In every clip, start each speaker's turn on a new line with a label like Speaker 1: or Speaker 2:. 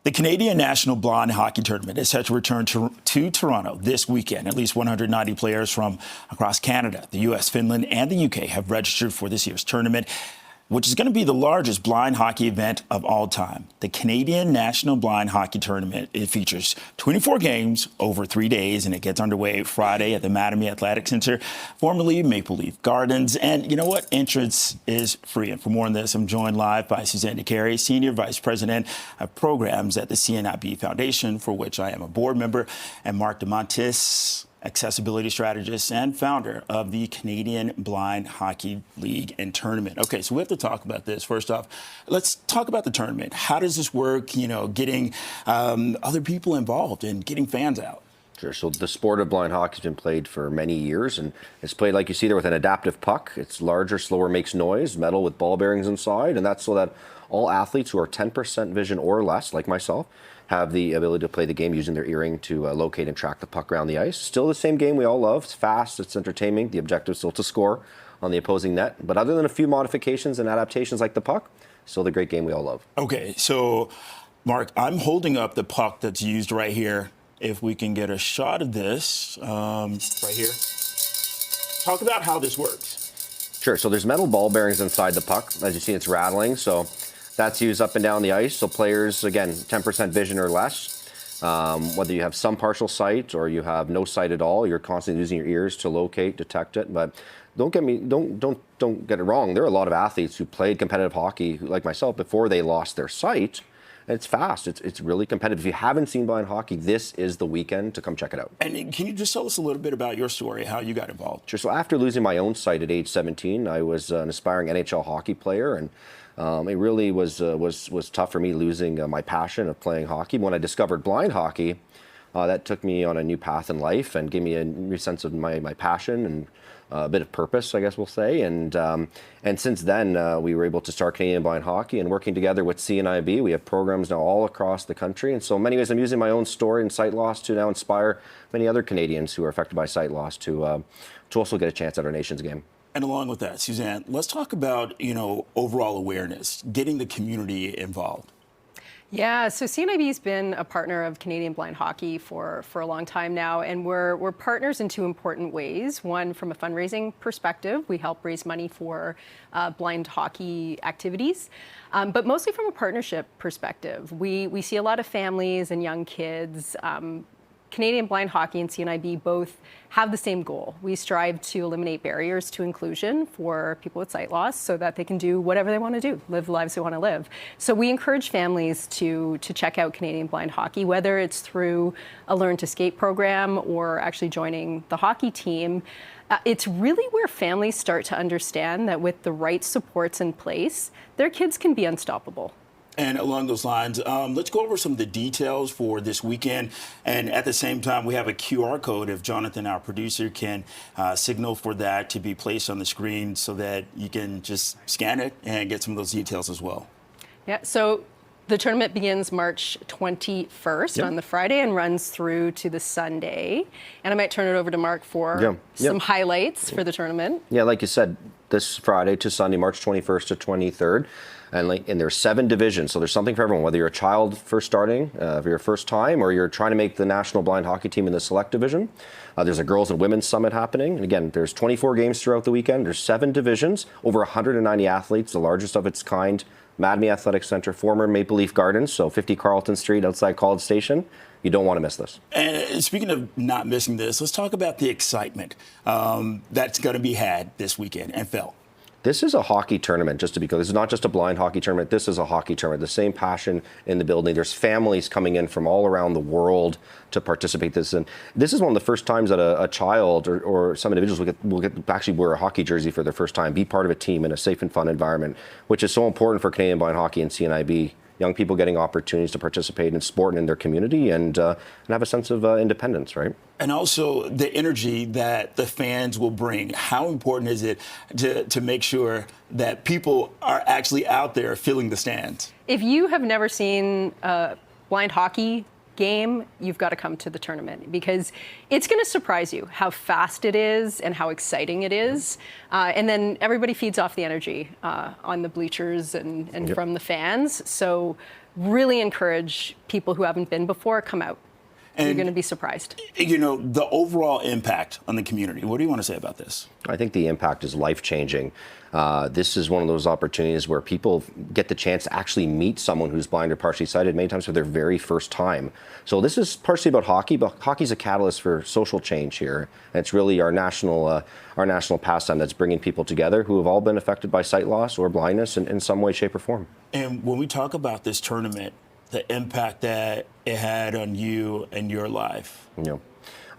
Speaker 1: The Canadian National Blind Hockey Tournament is set to return to Toronto this weekend. At least 190 players from across Canada, the U.S., Finland, and the U.K. have registered for this year's tournament, which is going to be the largest blind hockey event of all time. The Canadian National Blind Hockey Tournament, it features 24 games over 3 days, and it gets underway Friday at the Mattamy Athletic Centre, formerly Maple Leaf Gardens. And you know what? Entrance is free. And for more on this, I'm joined live by Suzanne DeCary, Senior Vice President of Programs at the CNIB Foundation, for which I am a board member, and Mark DeMontis, accessibility strategist and founder of the Canadian Blind Hockey League and Tournament. Okay, so we have to talk about this. First off, let's talk about the tournament. How does this work, getting other people involved and getting fans out?
Speaker 2: Sure. So the sport of blind hockey has been played for many years, and it's played like you see there with an adaptive puck. It's larger, slower, makes noise, metal with ball bearings inside, and that's so that all athletes who are 10% vision or less, like myself, have the ability to play the game using their earring to locate and track the puck around the ice. Still the same game we all love. It's fast, it's entertaining. The objective is still to score on the opposing net. But other than a few modifications and adaptations like the puck, still the great game we all love.
Speaker 1: Okay, so Mark, I'm holding up the puck that's used right here. If we can get a shot of this right here. Talk about how this works.
Speaker 2: Sure, so there's metal ball bearings inside the puck. As you see, it's rattling, so that's used up and down the ice. So players, again, 10% vision or less, whether you have some partial sight or you have no sight at all, you're constantly using your ears to locate, detect it. But don't get it wrong. There are a lot of athletes who played competitive hockey, like myself, before they lost their sight. It's fast. It's really competitive. If you haven't seen blind hockey, this is the weekend to come check it out.
Speaker 1: And can you just tell us a little bit about your story, how you got involved?
Speaker 2: Sure. So after losing my own sight at age 17, I was an aspiring NHL hockey player, and it really was tough for me losing my passion of playing hockey. When I discovered blind hockey, that took me on a new path in life and gave me a new sense of my passion and a bit of purpose, I guess we'll say. And since then, we were able to start Canadian Blind Hockey, and working together with CNIB, we have programs now all across the country. And so in many ways, I'm using my own story and sight loss to now inspire many other Canadians who are affected by sight loss to also get a chance at our nation's game.
Speaker 1: And along with that, Suzanne, let's talk about, overall awareness, getting the community involved.
Speaker 3: Yeah, so CNIB's been a partner of Canadian Blind Hockey for a long time now, and we're partners in two important ways. One, from a fundraising perspective, we help raise money for blind hockey activities, but mostly from a partnership perspective. We see a lot of families and young kids. Canadian Blind Hockey and CNIB both have the same goal. We strive to eliminate barriers to inclusion for people with sight loss so that they can do whatever they want to do, live the lives they want to live. So we encourage families to check out Canadian Blind Hockey, whether it's through a Learn to Skate program or actually joining the hockey team. It's really where families start to understand that with the right supports in place, their kids can be unstoppable.
Speaker 1: And along those lines, let's go over some of the details for this weekend. And at the same time, we have a QR code if Jonathan, our producer, can signal for that to be placed on the screen so that you can just scan it and get some of those details as well.
Speaker 3: Yeah, so the tournament begins March 21st on the Friday and runs through to the Sunday. And I might turn it over to Mark for some highlights for the tournament. Yeah,
Speaker 2: like you said, this Friday to Sunday, March 21st to 23rd. And there's 7 divisions, so there's something for everyone, whether you're a child first starting, if you're first time, or you're trying to make the national blind hockey team in the select division. There's a girls and women's summit happening. And again, there's 24 games throughout the weekend. There's 7 divisions, over 190 athletes, the largest of its kind. Mattamy Athletic Centre, former Maple Leaf Gardens, so 50 Carlton Street outside College Station. You don't want to miss this.
Speaker 1: And speaking of not missing this, let's talk about the excitement that's going to be had this weekend and Phil.
Speaker 2: This is a hockey tournament, just to be clear. This is not just a blind hockey tournament. This is a hockey tournament. The same passion in the building. There's families coming in from all around the world to participate in this. And this is one of the first times that a child or some individuals will get actually wear a hockey jersey for their first time, be part of a team in a safe and fun environment, which is so important for Canadian Blind Hockey and CNIB. Young people getting opportunities to participate in sport and in their community and have a sense of independence, right?
Speaker 1: And also the energy that the fans will bring. How important is it to make sure that people are actually out there filling the stands?
Speaker 3: If you have never seen blind hockey game, you've got to come to the tournament because it's going to surprise you how fast it is and how exciting it is. And then everybody feeds off the energy on the bleachers and from the fans. So really encourage people who haven't been before, come out. You're going to be surprised.
Speaker 1: You know, the overall impact on the community. What do you want to say about this?
Speaker 2: I think the impact is life-changing. This is one of those opportunities where people get the chance to actually meet someone who's blind or partially sighted, many times for their very first time. So this is partially about hockey, but hockey's a catalyst for social change here. And it's really our national pastime that's bringing people together who have all been affected by sight loss or blindness in some way, shape, or form.
Speaker 1: And when we talk about this tournament, the impact that it had on you and your life.
Speaker 2: You know,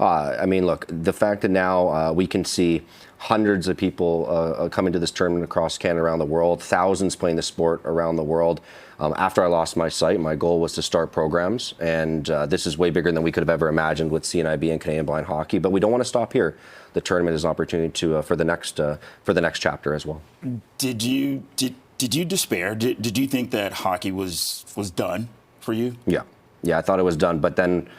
Speaker 2: I mean, look, the fact that now we can see hundreds of people coming to this tournament across Canada, around the world, thousands playing the sport around the world. After I lost my sight, my goal was to start programs, and this is way bigger than we could have ever imagined with CNIB and Canadian Blind Hockey. But we don't want to stop here. The tournament is an opportunity to for the next chapter as well.
Speaker 1: Did you despair? Did you think that hockey was done for you?
Speaker 2: Yeah, I thought it was done, but then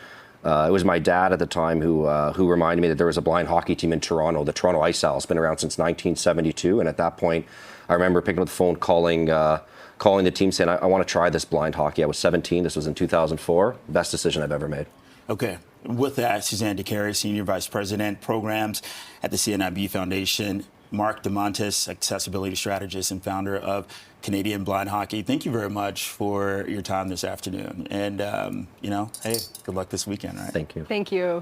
Speaker 2: it was my dad at the time who reminded me that there was a blind hockey team in Toronto, the Toronto Ice Owls. It's been around since 1972, and at that point, I remember picking up the phone, calling the team, saying, I want to try this blind hockey. I was 17. This was in 2004. Best decision I've ever made.
Speaker 1: Okay. With that, Suzanne DeCarry, Senior Vice President, Programs at the CNIB Foundation. Mark DeMontis, Accessibility Strategist and founder of Canadian Blind Hockey. Thank you very much for your time this afternoon. And, you know, hey, good luck this weekend, right?
Speaker 2: Thank you.
Speaker 3: Thank you.